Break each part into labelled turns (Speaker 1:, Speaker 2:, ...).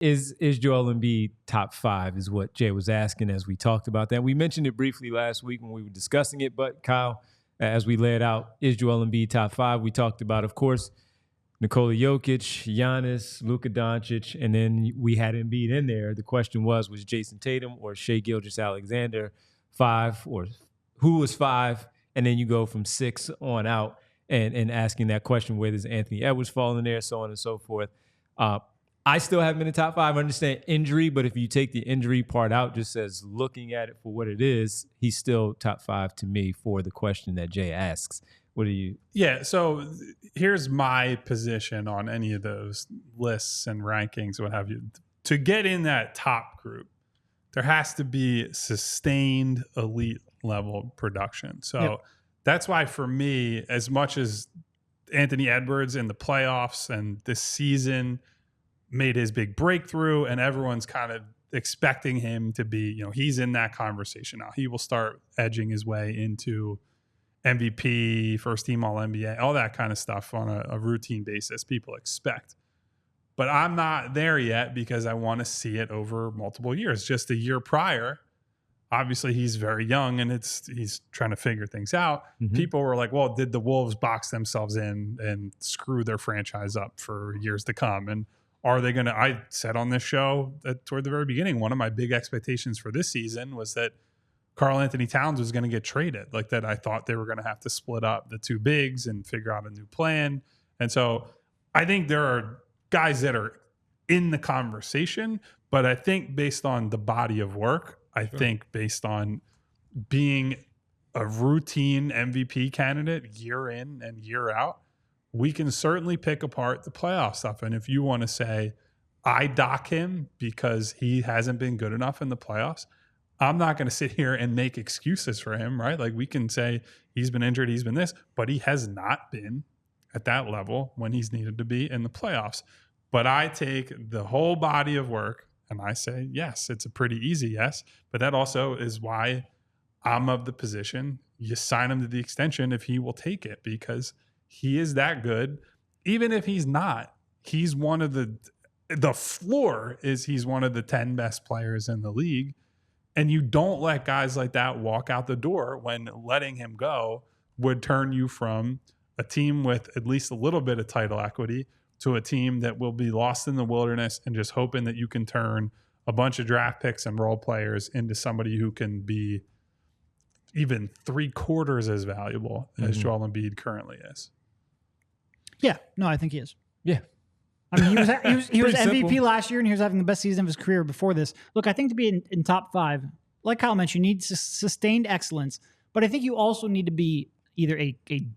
Speaker 1: Is Joel Embiid top 5 is what Jay was asking as we talked about that. We mentioned it briefly last week when we were discussing it, but Kyle, as we laid out, is Joel Embiid top 5? We talked about, of course, Nikola Jokic, Giannis, Luka Doncic, and then we had Embiid in there. The question was Jason Tatum or Shai Gilgeous-Alexander 5, or who was 5? And then you go from 6 on out and asking that question, where does Anthony Edwards fall in there, so on and so forth. I still have him in the top 5. I understand injury, but if you take the injury part out, just as looking at it for what it is, he's still top 5 to me for the question that Jay asks. What do you?
Speaker 2: Yeah, so here's my position on any of those lists and rankings, what have you. To get in that top group, there has to be sustained elite level production. So that's why for me, as much as Anthony Edwards in the playoffs and this season made his big breakthrough and everyone's kind of expecting him to be, he's in that conversation now. He will start edging his way into MVP, first team All-NBA, all that kind of stuff on a routine basis people expect. But I'm not there yet because I want to see it over multiple years. Just a year prior, obviously he's very young and he's trying to figure things out. Mm-hmm. People were like, well, did the Wolves box themselves in and screw their franchise up for years to come? And are they going to, I said on this show that toward the very beginning, one of my big expectations for this season was that Karl Anthony Towns was going to get traded, like that I thought they were going to have to split up the two bigs and figure out a new plan. And so I think there are guys that are in the conversation, but I think based on the body of work, I think based on being a routine MVP candidate year in and year out, we can certainly pick apart the playoff stuff. And if you want to say, I dock him because he hasn't been good enough in the playoffs, I'm not going to sit here and make excuses for him, right? Like we can say he's been injured, he's been this, but he has not been at that level when he's needed to be in the playoffs. But I take the whole body of work and I say, yes, it's a pretty easy yes. But that also is why I'm of the position, you sign him to the extension if he will take it, because he is that good. Even if he's not, he's one of the floor is he's one of the 10 best players in the league. And you don't let guys like that walk out the door when letting him go would turn you from a team with at least a little bit of title equity to a team that will be lost in the wilderness and just hoping that you can turn a bunch of draft picks and role players into somebody who can be even 3/4 as valuable as Joel Embiid currently is.
Speaker 3: Yeah, no, I think he is.
Speaker 1: Yeah.
Speaker 3: I mean, he was MVP last year, and he was having the best season of his career before this. Look, I think to be in top 5, like Kyle mentioned, you need sustained excellence, but I think you also need to be either a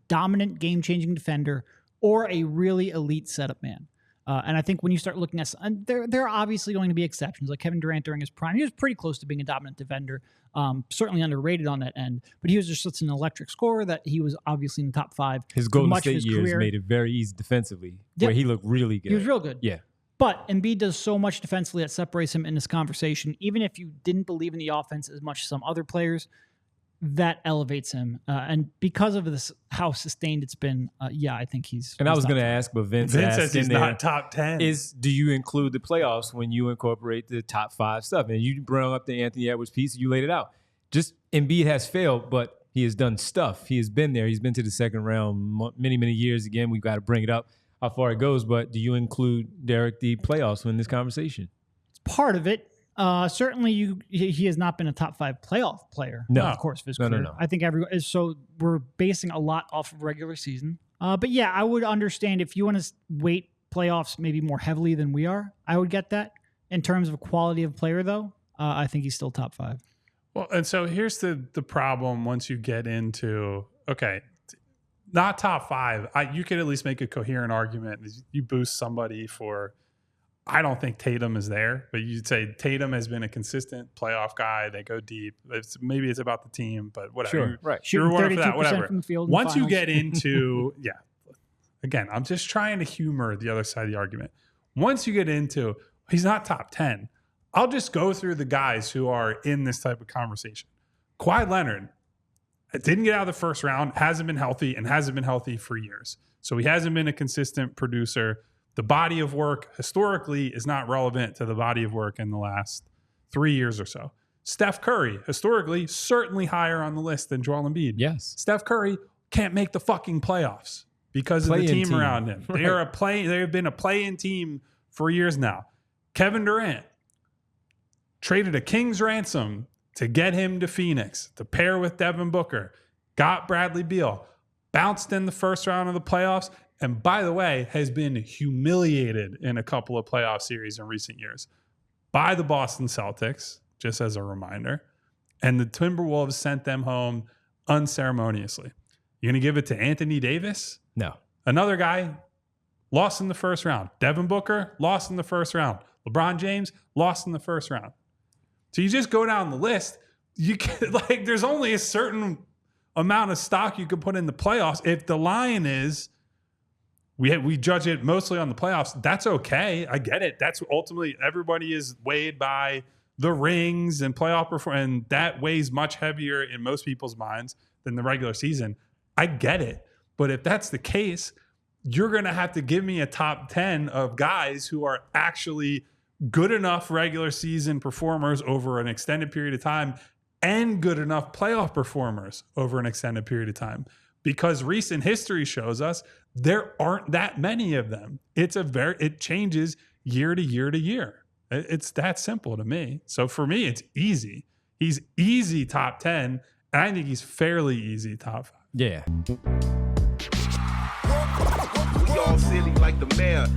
Speaker 3: dominant game-changing defender or a really elite setup man. And I think when you start looking at, there are obviously going to be exceptions, like Kevin Durant during his prime. He was pretty close to being a dominant defender, certainly underrated on that end, but he was just such an electric scorer that he was obviously in the top 5.
Speaker 1: His Golden State years made it very easy defensively, where he looked really good.
Speaker 3: He was real good.
Speaker 1: Yeah.
Speaker 3: But Embiid does so much defensively that separates him in this conversation. Even if you didn't believe in the offense as much as some other players, that elevates him. And because of this, how sustained it's been, I think he's...
Speaker 1: And I was going to ask, but Vince
Speaker 2: says he's not top 10.
Speaker 1: Do you include the playoffs when you incorporate the top 5 stuff? And you brought up the Anthony Edwards piece, you laid it out. Just Embiid has failed, but he has done stuff. He has been there. He's been to the second round many, many years. Again, we've got to bring it up how far it goes. But do you include, Derek, the playoffs in this conversation?
Speaker 3: It's part of it. Certainly, he has not been a top 5 playoff player.
Speaker 1: No,
Speaker 3: of course, of his career.
Speaker 1: No.
Speaker 3: I think so we're basing a lot off of regular season. But yeah, I would understand if you want to weight playoffs maybe more heavily than we are. I would get that. In terms of quality of player, though, I think he's still top 5.
Speaker 2: Well, and so here's the problem once you get into, okay, not top 5. You could at least make a coherent argument. You boost somebody for, I don't think Tatum is there, but you'd say Tatum has been a consistent playoff guy. They go deep. Maybe it's about the team, but whatever.
Speaker 1: Sure, right.
Speaker 3: Shooting 32% from the field.
Speaker 2: Once you get into, again, I'm just trying to humor the other side of the argument. Once you get into, he's not top 10, I'll just go through the guys who are in this type of conversation. Kawhi Leonard didn't get out of the first round, hasn't been healthy, and hasn't been healthy for years. So he hasn't been a consistent producer. The body of work historically is not relevant to the body of work in the last 3 years or so. Steph Curry, historically, certainly higher on the list than Joel Embiid.
Speaker 1: Yes.
Speaker 2: Steph Curry can't make the fucking playoffs because of the team around him. They are they have been a play-in team for years now. Kevin Durant traded a king's ransom to get him to Phoenix to pair with Devin Booker, got Bradley Beal, bounced in the first round of the playoffs, and by the way, has been humiliated in a couple of playoff series in recent years by the Boston Celtics, just as a reminder. And the Timberwolves sent them home unceremoniously. You're going to give it to Anthony Davis?
Speaker 1: No.
Speaker 2: Another guy lost in the first round. Devin Booker lost in the first round. LeBron James lost in the first round. So you just go down the list. You can, like, there's only a certain amount of stock you can put in the playoffs. If the line is we judge it mostly on the playoffs, that's okay. I get it. That's ultimately everybody is weighed by the rings and playoff performance, and that weighs much heavier in most people's minds than the regular season. I get it. But if that's the case, you're going to have to give me a top 10 of guys who are actually good enough regular season performers over an extended period of time and good enough playoff performers over an extended period of time. Because recent history shows us there aren't that many of them. It changes year to year to year. It's that simple to me. So for me, it's easy. He's easy top 10, and I think he's fairly easy top 5.
Speaker 1: Yeah.
Speaker 4: We all silly like the mayor.